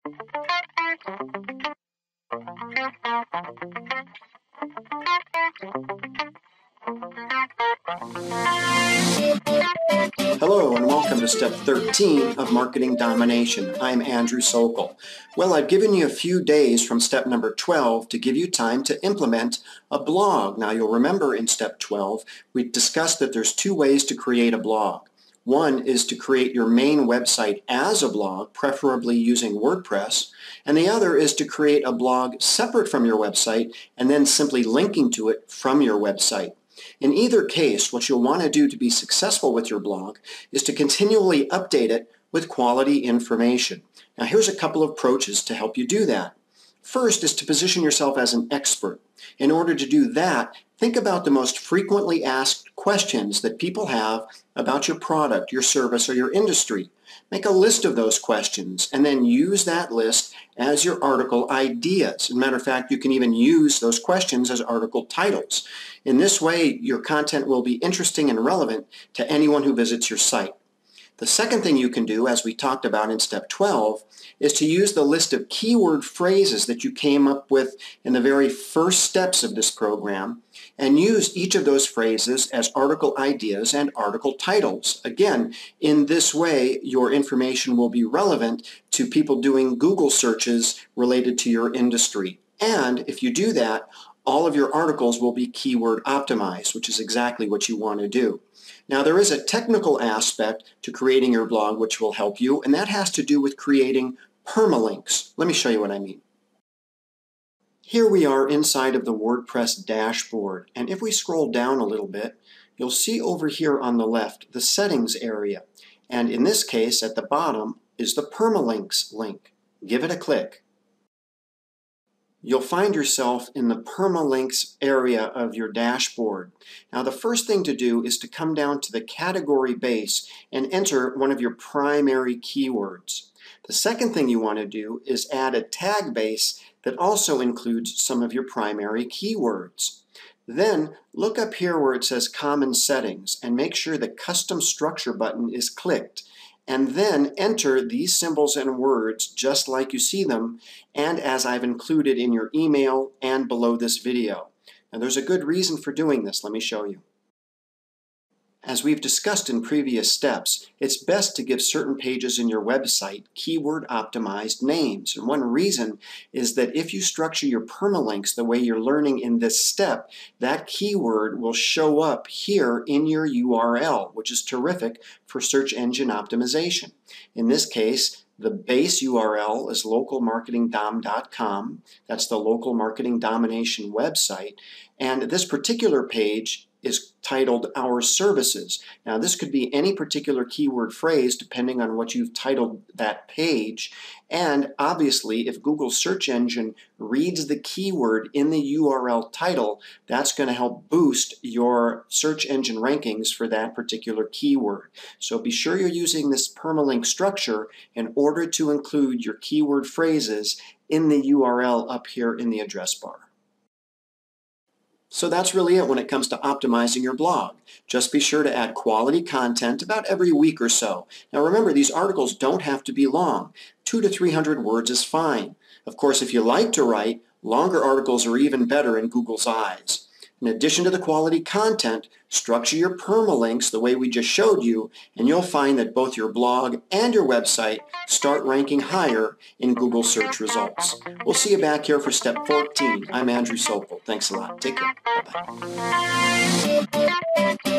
Hello and welcome to Step 13 of Marketing Domination. I'm Andrew Sokol. Well, I've given you a few days from step number 12 to give you time to implement a blog. Now you'll remember in step 12 we discussed that there's two ways to create a blog. One is to create your main website as a blog, preferably using WordPress, and the other is to create a blog separate from your website and then simply linking to it from your website. In either case, what you'll want to do to be successful with your blog is to continually update it with quality information. Now here's a couple of approaches to help you do that. First is to position yourself as an expert. In order to do that, think about the most frequently asked questions that people have about your product, your service, or your industry. Make a list of those questions and then use that list as your article ideas. As a matter of fact, you can even use those questions as article titles. In this way, your content will be interesting and relevant to anyone who visits your site. The second thing you can do, as we talked about in step 12, is to use the list of keyword phrases that you came up with in the very first steps of this program and use each of those phrases as article ideas and article titles. Again, in this way, your information will be relevant to people doing Google searches related to your industry. And if you do that, all of your articles will be keyword optimized, which is exactly what you want to do. Now, there is a technical aspect to creating your blog which will help you, and that has to do with creating permalinks. Let me show you what I mean. Here we are inside of the WordPress dashboard, and if we scroll down a little bit, you'll see over here on the left the settings area, and in this case at the bottom is the permalinks link. Give it a click. You'll find yourself in the permalinks area of your dashboard. Now the first thing to do is to come down to the category base and enter one of your primary keywords. The second thing you want to do is add a tag base that also includes some of your primary keywords. Then look up here where it says Common Settings and make sure the Custom Structure button is clicked. And then enter these symbols and words just like you see them and as I've included in your email and below this video. Now there's a good reason for doing this. Let me show you. As we've discussed in previous steps, it's best to give certain pages in your website keyword optimized names. And one reason is that if you structure your permalinks the way you're learning in this step, that keyword will show up here in your URL, which is terrific for search engine optimization. In this case, the base URL is localmarketingdom.com. That's the local marketing domination website. And this particular page is titled Our Services. Now this could be any particular keyword phrase depending on what you've titled that page, and obviously if Google search engine reads the keyword in the URL title, that's going to help boost your search engine rankings for that particular keyword. So be sure you're using this permalink structure in order to include your keyword phrases in the URL up here in the address bar. So that's really it when it comes to optimizing your blog. Just be sure to add quality content about every week or so. Now remember, these articles don't have to be long. 200 to 300 words is fine. Of course, if you like to write, longer articles are even better in Google's eyes. In addition to the quality content, structure your permalinks the way we just showed you, and you'll find that both your blog and your website start ranking higher in Google search results. We'll see you back here for step 14. I'm Andrew Sokol. Thanks a lot. Take care. Bye-bye.